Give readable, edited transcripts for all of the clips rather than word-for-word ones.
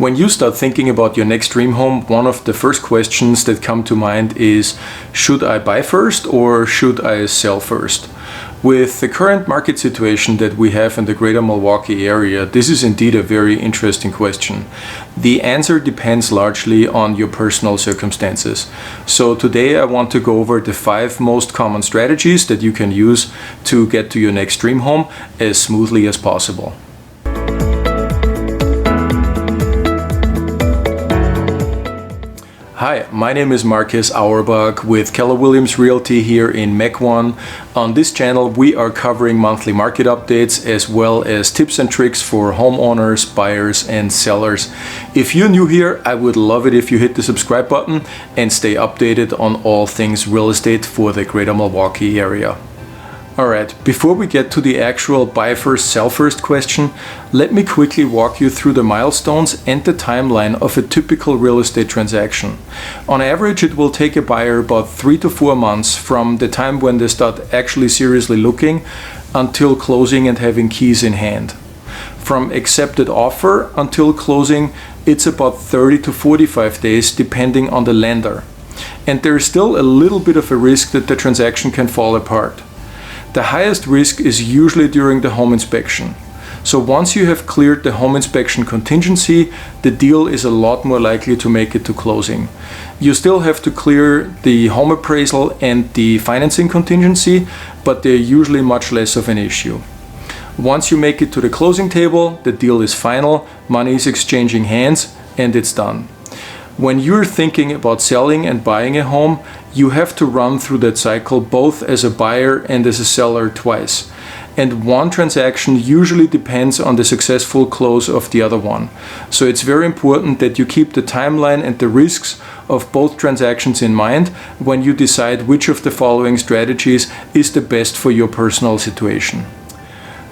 When you start thinking about your next dream home, one of the first questions that come to mind is, should I buy first or should I sell first? With the current market situation that we have in the greater Milwaukee area, this is indeed a very interesting question. The answer depends largely on your personal circumstances. So today I want to go over the 5 most common strategies that you can use to get to your next dream home as smoothly as possible. Hi, my name is Marcus Auerbach with Keller Williams Realty here in Mequon. On this channel we are covering monthly market updates as well as tips and tricks for homeowners, buyers and sellers. If you're new here, I would love it if you hit the subscribe button and stay updated on all things real estate for the greater Milwaukee area. Alright, before we get to the actual buy first, sell first question, let me quickly walk you through the milestones and the timeline of a typical real estate transaction. On average, it will take a buyer about 3 to 4 months from the time when they start actually seriously looking until closing and having keys in hand. From accepted offer until closing, it's about 30 to 45 days depending on the lender. And there is still a little bit of a risk that the transaction can fall apart. The highest risk is usually during the home inspection. So once you have cleared the home inspection contingency, the deal is a lot more likely to make it to closing. You still have to clear the home appraisal and the financing contingency, but they're usually much less of an issue. Once you make it to the closing table, the deal is final, money is exchanging hands, and it's done. When you're thinking about selling and buying a home, you have to run through that cycle both as a buyer and as a seller twice. And one transaction usually depends on the successful close of the other one. So it's very important that you keep the timeline and the risks of both transactions in mind when you decide which of the following strategies is the best for your personal situation.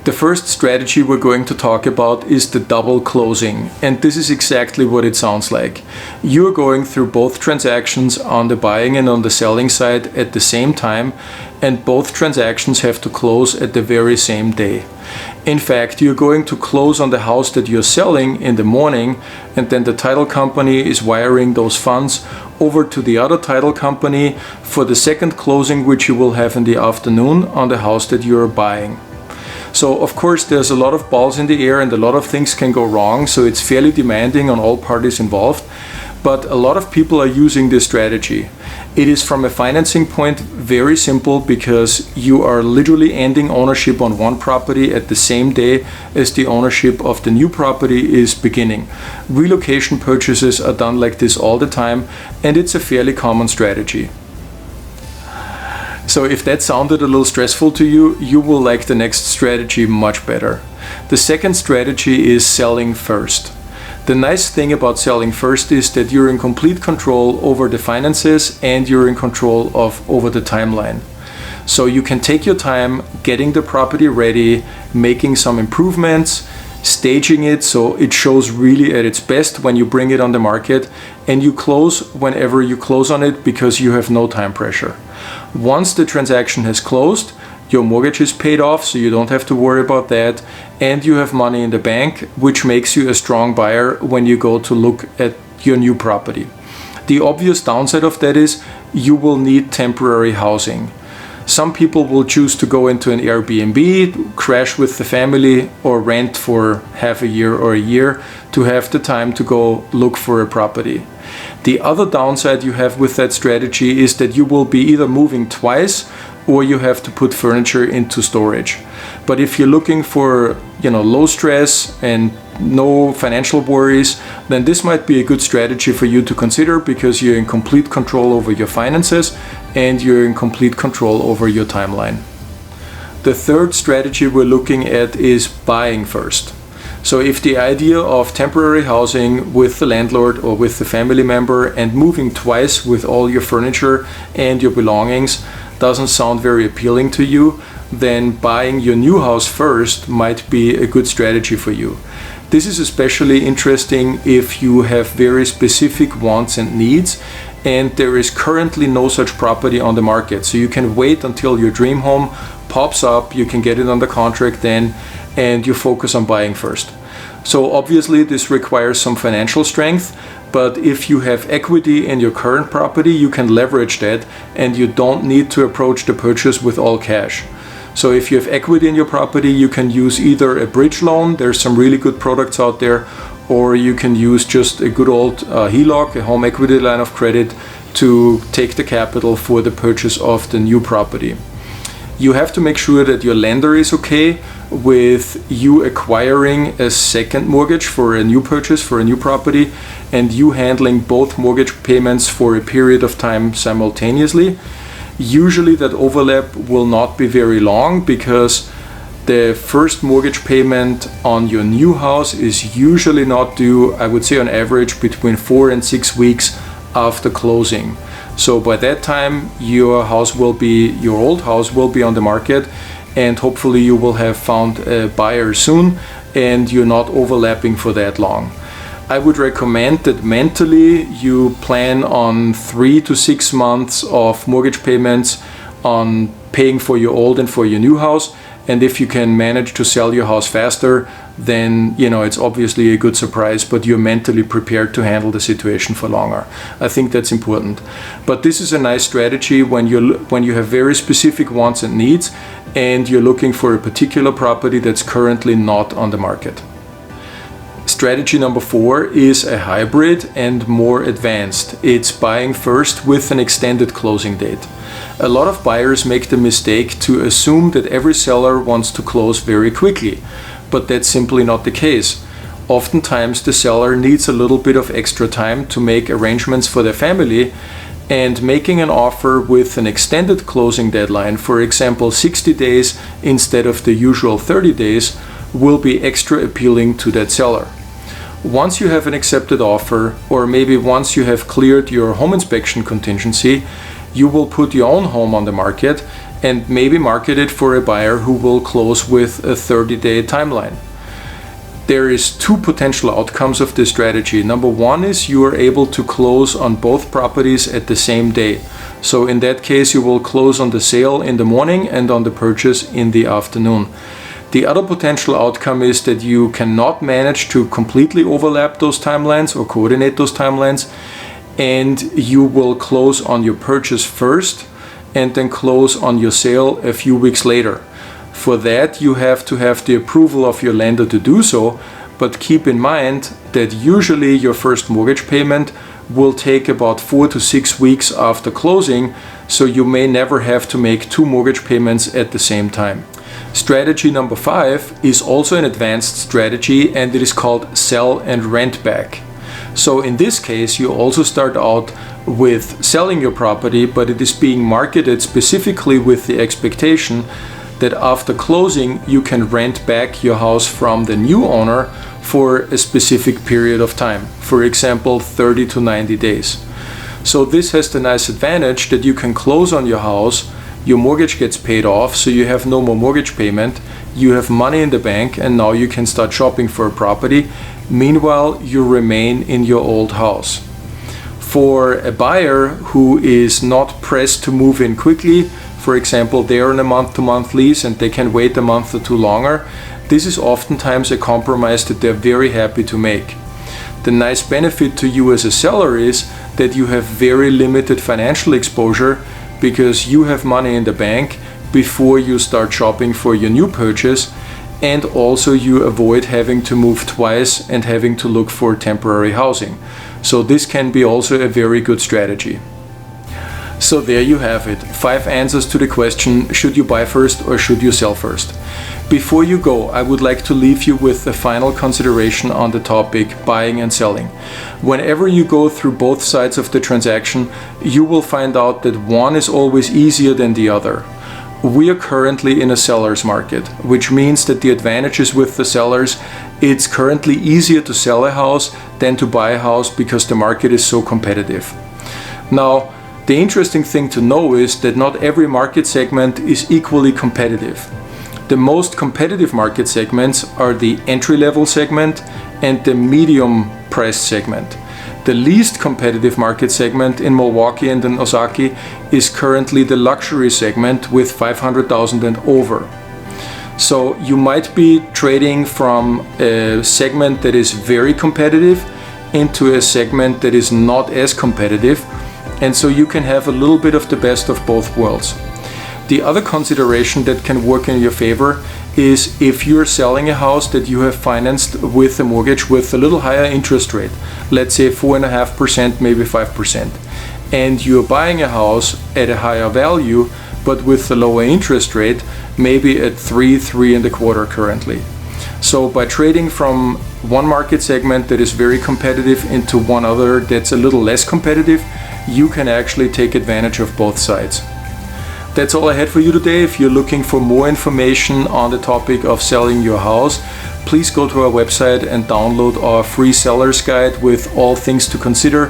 The first strategy we're going to talk about is the double closing, and this is exactly what it sounds like. You're going through both transactions on the buying and on the selling side at the same time, and both transactions have to close at the very same day. In fact, you're going to close on the house that you're selling in the morning, and then the title company is wiring those funds over to the other title company for the second closing, which you will have in the afternoon on the house that you're buying. So of course there's a lot of balls in the air and a lot of things can go wrong, so it's fairly demanding on all parties involved, but a lot of people are using this strategy. It is from a financing point very simple because you are literally ending ownership on one property at the same day as the ownership of the new property is beginning. Relocation purchases are done like this all the time, and it's a fairly common strategy. So if that sounded a little stressful to you, you will like the next strategy much better. The second strategy is selling first. The nice thing about selling first is that you're in complete control over the finances and you're in control over the timeline. So you can take your time getting the property ready, making some improvements, staging it so it shows really at its best when you bring it on the market, and you close whenever you close on it because you have no time pressure. Once the transaction has closed, your mortgage is paid off, so you don't have to worry about that, and you have money in the bank, which makes you a strong buyer when you go to look at your new property. The obvious downside of that is you will need temporary housing. Some people will choose to go into an Airbnb, crash with the family, or rent for half a year or a year to have the time to go look for a property. The other downside you have with that strategy is that you will be either moving twice or you have to put furniture into storage. But if you're looking for, low stress and no financial worries, then this might be a good strategy for you to consider because you're in complete control over your finances and you're in complete control over your timeline. The third strategy we're looking at is buying first. So if the idea of temporary housing with the landlord or with the family member and moving twice with all your furniture and your belongings doesn't sound very appealing to you, then buying your new house first might be a good strategy for you. This is especially interesting if you have very specific wants and needs and there is currently no such property on the market. So you can wait until your dream home pops up, you can get it under contract then, and you focus on buying first. So obviously this requires some financial strength, but if you have equity in your current property, you can leverage that and you don't need to approach the purchase with all cash. So if you have equity in your property, you can use either a bridge loan, there's some really good products out there, or you can use just a good old HELOC, a home equity line of credit, to take the capital for the purchase of the new property. You have to make sure that your lender is okay with you acquiring a second mortgage for a new purchase, for a new property, and you handling both mortgage payments for a period of time simultaneously. Usually that overlap will not be very long, because the first mortgage payment on your new house is usually not due, I would say on average, between 4 and 6 weeks after closing. So by that time your old house will be on the market, and hopefully you will have found a buyer soon and you're not overlapping for that long. I would recommend that mentally you plan on 3 to 6 months of mortgage payments on paying for your old and for your new house. And if you can manage to sell your house faster, then it's obviously a good surprise, but you're mentally prepared to handle the situation for longer. I think that's important. But this is a nice strategy when you have very specific wants and needs, and you're looking for a particular property that's currently not on the market. Strategy number 4 is a hybrid and more advanced. It's buying first with an extended closing date. A lot of buyers make the mistake to assume that every seller wants to close very quickly, but that's simply not the case. Oftentimes the seller needs a little bit of extra time to make arrangements for their family, and making an offer with an extended closing deadline, for example 60 days instead of the usual 30 days, will be extra appealing to that seller. Once you have an accepted offer, or maybe once you have cleared your home inspection contingency, you will put your own home on the market and maybe market it for a buyer who will close with a 30-day timeline. There is 2 potential outcomes of this strategy. Number 1 is you are able to close on both properties at the same day. So in that case you will close on the sale in the morning and on the purchase in the afternoon. The other potential outcome is that you cannot manage to completely overlap those timelines or coordinate those timelines, and you will close on your purchase first and then close on your sale a few weeks later. For that you have to have the approval of your lender to do so, but keep in mind that usually your first mortgage payment will take about 4 to 6 weeks after closing, so you may never have to make 2 mortgage payments at the same time. Strategy number 5 is also an advanced strategy, and it is called sell and rent back. So in this case you also start out with selling your property, but it is being marketed specifically with the expectation that after closing you can rent back your house from the new owner for a specific period of time, for example 30 to 90 days. So this has the nice advantage that you can close on your house, your mortgage gets paid off, so you have no more mortgage payment, you have money in the bank, and now you can start shopping for a property. Meanwhile, you remain in your old house. For a buyer who is not pressed to move in quickly, for example, they are on a month-to-month lease and they can wait a month or 2 longer, this is oftentimes a compromise that they're very happy to make. The nice benefit to you as a seller is that you have very limited financial exposure, because you have money in the bank before you start shopping for your new purchase, and also you avoid having to move twice and having to look for temporary housing. So this can be also a very good strategy. So there you have it, 5 answers to the question, should you buy first or should you sell first? Before you go, I would like to leave you with a final consideration on the topic buying and selling. Whenever you go through both sides of the transaction, you will find out that one is always easier than the other. We are currently in a seller's market, which means that the advantages with the sellers, it's currently easier to sell a house than to buy a house because the market is so competitive. Now, the interesting thing to know is that not every market segment is equally competitive. The most competitive market segments are the entry-level segment and the medium price segment. The least competitive market segment in Milwaukee and in Osaki is currently the luxury segment with 500,000 and over. So you might be trading from a segment that is very competitive into a segment that is not as competitive, and so you can have a little bit of the best of both worlds. The other consideration that can work in your favor is if you're selling a house that you have financed with a mortgage with a little higher interest rate, let's say 4.5%, maybe 5%, and you're buying a house at a higher value but with a lower interest rate, maybe at 3.25% currently. So by trading from one market segment that is very competitive into one other that's a little less competitive, you can actually take advantage of both sides. That's all I had for you today. If you're looking for more information on the topic of selling your house, please go to our website and download our free seller's guide with all things to consider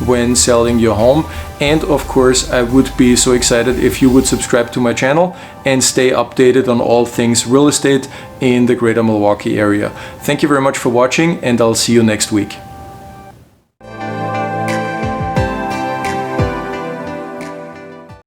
when selling your home. And of course, I would be so excited if you would subscribe to my channel and stay updated on all things real estate in the greater Milwaukee area. Thank you very much for watching, and I'll see you next week.